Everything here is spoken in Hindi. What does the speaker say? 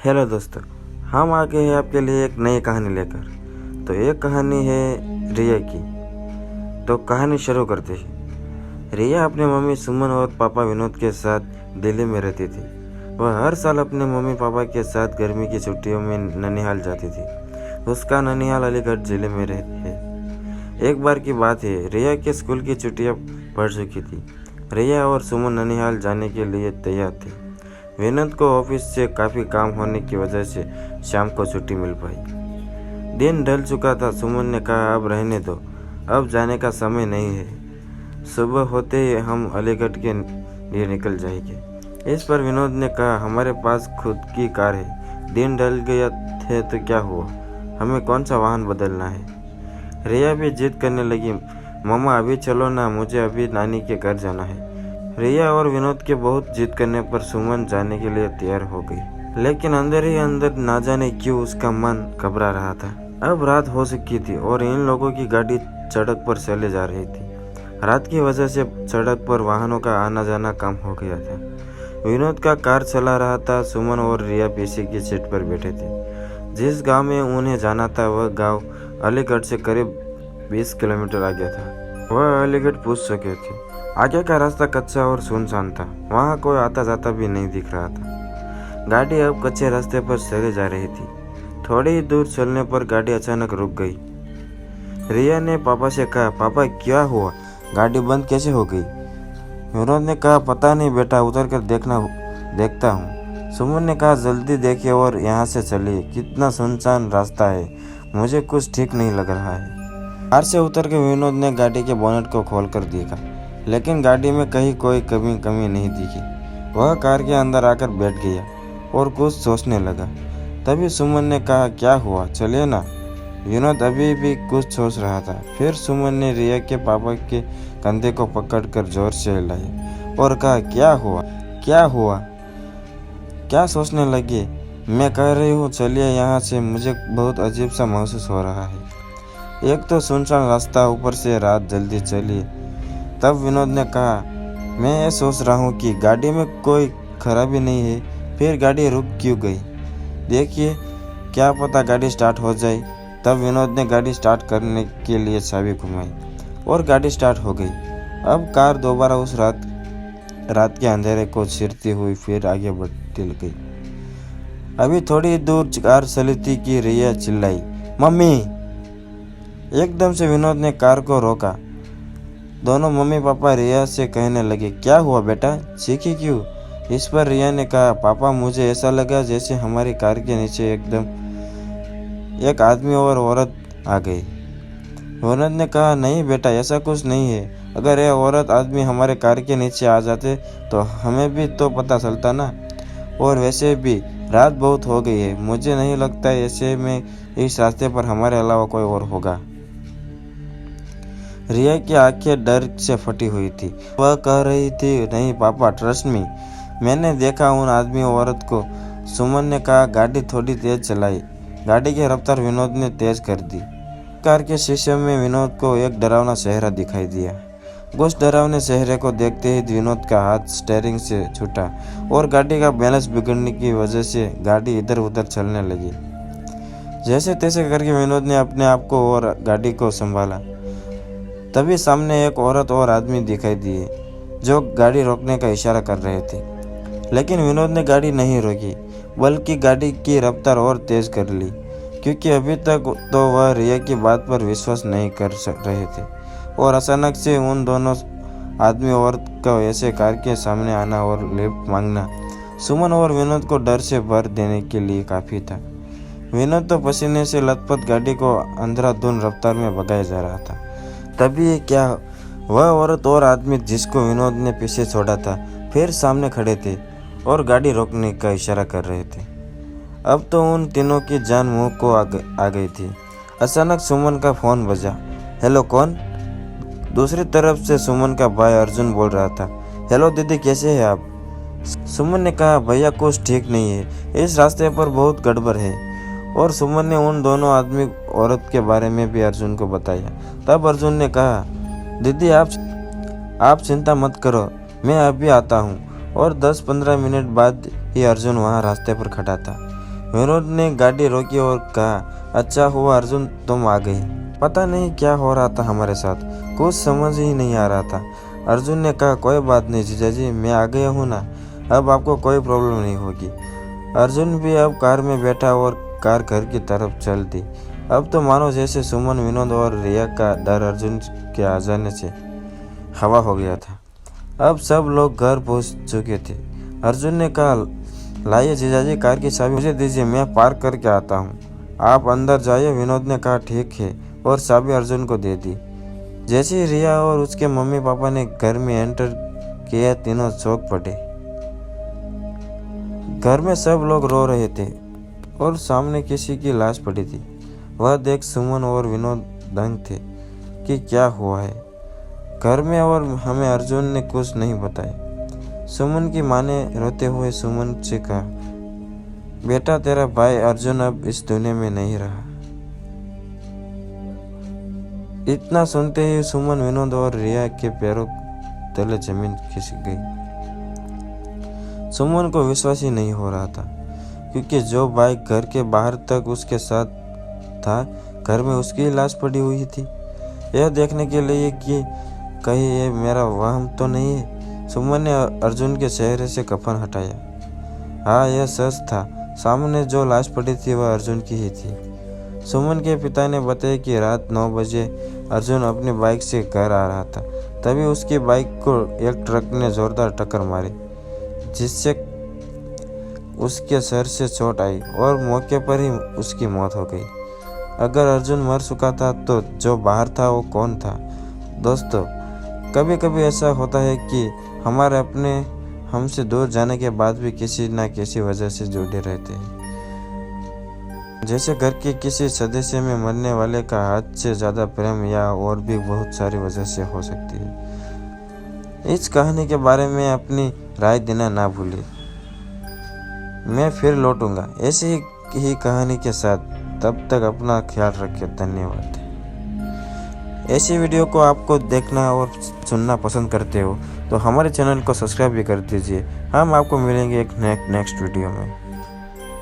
हेलो दोस्तों, हम आ गए हैं आपके लिए एक नई कहानी लेकर। तो ये कहानी है रिया की। तो कहानी शुरू करते हैं। रिया अपने मम्मी सुमन और पापा विनोद के साथ दिल्ली में रहती थी। वह हर साल अपने मम्मी पापा के साथ गर्मी की छुट्टियों में ननिहाल जाती थी। उसका ननिहाल अलीगढ़ जिले में है। एक बार की बात है, रिया के स्कूल की छुट्टियां पड़ चुकी थी। रिया और सुमन ननिहाल जाने के लिए तैयार थे। विनोद को ऑफिस से काफ़ी काम होने की वजह से शाम को छुट्टी मिल पाई। दिन ढल चुका था। सुमन ने कहा, अब रहने दो, अब जाने का समय नहीं है। सुबह होते ही हम अलीगढ़ के लिए निकल जाएंगे। इस पर विनोद ने कहा, हमारे पास खुद की कार है। दिन ढल गया है तो क्या हुआ, हमें कौन सा वाहन बदलना है। रिया भी जिद करने लगी, मम्मा अभी चलो ना, मुझे अभी नानी के घर जाना है। रिया और विनोद के बहुत जिद करने पर सुमन जाने के लिए तैयार हो गई, लेकिन अंदर ही अंदर ना जाने क्यों उसका मन घबरा रहा था। अब रात हो चुकी थी और इन लोगों की गाड़ी सड़क पर चले जा रही थी। रात की वजह से सड़क पर वाहनों का आना जाना कम हो गया था। विनोद का कार चला रहा था। सुमन और रिया पीछे की सीट पर बैठे थे। जिस गांव में उन्हें जाना था वह गांव अलीगढ़ से करीब 20 किलोमीटर आगे था। वह अलीगढ़ पहुंच चुके थे। आगे का रास्ता कच्चा और सुनसान था। वहाँ कोई आता जाता भी नहीं दिख रहा था। गाड़ी अब कच्चे रास्ते पर चली जा रही थी। थोड़ी ही दूर चलने पर गाड़ी अचानक रुक गई। रिया ने पापा से कहा, पापा क्या हुआ, गाड़ी बंद कैसे हो गई। विनोद ने कहा, पता नहीं बेटा, उतर कर देखता हूँ। सुमन ने कहा, जल्दी देखिए और यहाँ से चलिए, कितना सुनसान रास्ता है, मुझे कुछ ठीक नहीं लग रहा है। कार से उतर के विनोद ने गाड़ी के बोनट को खोल कर देखा, लेकिन गाड़ी में कहीं कोई कमी नहीं दिखी। वह कार के अंदर आकर बैठ गया और कुछ सोचने लगा। तभी सुमन ने कहा, क्या हुआ, चलिए ना। विनोद अभी भी कुछ सोच रहा था। फिर सुमन ने रिया के पापा के कंधे को पकड़कर जोर से हिलाया और कहा, क्या हुआ, क्या सोचने लगे। मैं कह रही हूँ चलिए यहाँ से, मुझे बहुत अजीब सा महसूस हो रहा है। एक तो सुनसान रास्ता, ऊपर से रात, जल्दी चलिए। तब विनोद ने कहा, मैं ये सोच रहा हूँ कि गाड़ी में कोई खराबी नहीं है, फिर गाड़ी रुक क्यों गई। देखिए, क्या पता गाड़ी स्टार्ट हो जाए। तब विनोद ने गाड़ी स्टार्ट करने के लिए चाबी घुमाई और गाड़ी स्टार्ट हो गई। अब कार दोबारा उस रात के अंधेरे को चीरती हुई फिर आगे बढ़ती गई। अभी थोड़ी दूर कार चली थी कि रिया चिल्लाई, मम्मी। एकदम से विनोद ने कार को रोका। दोनों मम्मी पापा रिया से कहने लगे, क्या हुआ बेटा, चीखी क्यों। इस पर रिया ने कहा, पापा मुझे ऐसा लगा जैसे हमारी कार के नीचे एकदम एक आदमी और औरत आ गई। विनोद ने कहा, नहीं बेटा, ऐसा कुछ नहीं है। अगर यह औरत आदमी हमारे कार के नीचे आ जाते तो हमें भी तो पता चलता ना। और वैसे भी रात बहुत हो गई है, मुझे नहीं लगता ऐसे में इस रास्ते पर हमारे अलावा कोई और होगा। रिया की आंखें डर से फटी हुई थी। वह कह रही थी, नहीं पापा, ट्रस्ट मी, मैंने देखा उन आदमी और औरत को। सुमन ने कहा, गाड़ी थोड़ी तेज चलाई। गाड़ी की रफ्तार विनोद ने तेज कर दी। कार के शीशे में विनोद को एक डरावना चेहरा दिखाई दिया। उस डरावने चेहरे को देखते ही विनोद का हाथ स्टीयरिंग से छूटा और गाड़ी का बैलेंस बिगड़ने की वजह से गाड़ी इधर उधर चलने लगी। जैसे तैसे करके विनोद ने अपने आप को और गाड़ी को संभाला। तभी सामने एक औरत और आदमी दिखाई दिए जो गाड़ी रोकने का इशारा कर रहे थे, लेकिन विनोद ने गाड़ी नहीं रोकी, बल्कि गाड़ी की रफ्तार और तेज कर ली, क्योंकि अभी तक तो वह रिया की बात पर विश्वास नहीं कर रहे थे। और अचानक से उन दोनों आदमी औरत का ऐसे कार के सामने आना और लिफ्ट मांगना सुमन और विनोद को डर से भर देने के लिए काफ़ी था। विनोद तो पसीने से लथपथ गाड़ी को अंधाधुंध रफ्तार में भगाया जा रहा था। तभी क्या वह औरत और आदमी जिसको विनोद ने पीछे छोड़ा था फिर सामने खड़े थे और गाड़ी रोकने का इशारा कर रहे थे। अब तो उन तीनों की जान मुंह को आ गई थी। अचानक सुमन का फ़ोन बजा। हेलो, कौन। दूसरी तरफ से सुमन का भाई अर्जुन बोल रहा था, हेलो दीदी, कैसे हैं आप। सुमन ने कहा, भैया कुछ ठीक नहीं है, इस रास्ते पर बहुत गड़बड़ है। और सुमन ने उन दोनों आदमी औरत के बारे में भी अर्जुन को बताया। तब अर्जुन ने कहा, दीदी आप चिंता मत करो, मैं अभी आता हूँ। और 10-15 मिनट बाद ही अर्जुन वहाँ रास्ते पर खड़ा था। विनोद ने गाड़ी रोकी और कहा, अच्छा हुआ अर्जुन तुम आ गई। पता नहीं क्या हो रहा था हमारे साथ, कुछ समझ ही नहीं आ रहा था। अर्जुन ने कहा, कोई बात नहीं जीजाजी, मैं आ गया हूँ ना, अब आपको कोई प्रॉब्लम नहीं होगी। अर्जुन भी अब कार में बैठा और कार घर की तरफ चल दी। अब तो मानो जैसे सुमन, विनोद और रिया का डर अर्जुन के आ जाने से हवा हो गया था। अब सब लोग घर पहुंच चुके थे। अर्जुन ने कहा, लाइए जीजाजी कार की चाबी मुझे दीजिए, मैं पार्क करके आता हूँ, आप अंदर जाइए। विनोद ने कहा, ठीक है, और चाबी अर्जुन को दे दी। जैसे ही रिया और उसके मम्मी पापा ने घर में एंटर किया, तीनों चौंक पड़े। घर में सब लोग रो रहे थे और सामने किसी की लाश पड़ी थी। वह देख सुमन और विनोद दंग थे कि क्या हुआ है घर में, और हमें अर्जुन ने कुछ नहीं बताया। सुमन की माँ ने रोते हुए सुमन से कहा, बेटा तेरा भाई अर्जुन अब इस दुनिया में नहीं रहा। इतना सुनते ही सुमन, विनोद और रिया के पैरों तले जमीन खिसक गई। सुमन को विश्वास ही नहीं हो रहा था, क्योंकि जो बाइक घर के बाहर तक उसके साथ था, घर में उसकी लाश पड़ी हुई थी। यह देखने के लिए कि कहीं ये मेरा वहम तो नहीं है, सुमन ने अर्जुन के चेहरे से कफन हटाया। हाँ, यह सच था, सामने जो लाश पड़ी थी वह अर्जुन की ही थी। सुमन के पिता ने बताया कि रात 9 बजे अर्जुन अपनी बाइक से घर आ रहा था, तभी उसकी बाइक को एक ट्रक ने जोरदार टक्कर मारी, जिससे उसके सर से चोट आई और मौके पर ही उसकी मौत हो गई। अगर अर्जुन मर चुका था तो जो बाहर था वो कौन था? दोस्तों, कभी कभी ऐसा होता है कि हमारे अपने हमसे दूर जाने के बाद भी किसी न किसी वजह से जुड़े रहते हैं। जैसे घर के किसी सदस्य में मरने वाले का हद से ज़्यादा प्रेम, या और भी बहुत सारी वजह से हो सकती है। इस कहानी के बारे में अपनी राय देना ना भूलिए। मैं फिर लौटूंगा ऐसी ही कहानी के साथ। तब तक अपना ख्याल रखिए। धन्यवाद। ऐसी वीडियो को आपको देखना और सुनना पसंद करते हो तो हमारे चैनल को सब्सक्राइब भी कर दीजिए। हम आपको मिलेंगे एक नेक्स्ट वीडियो में।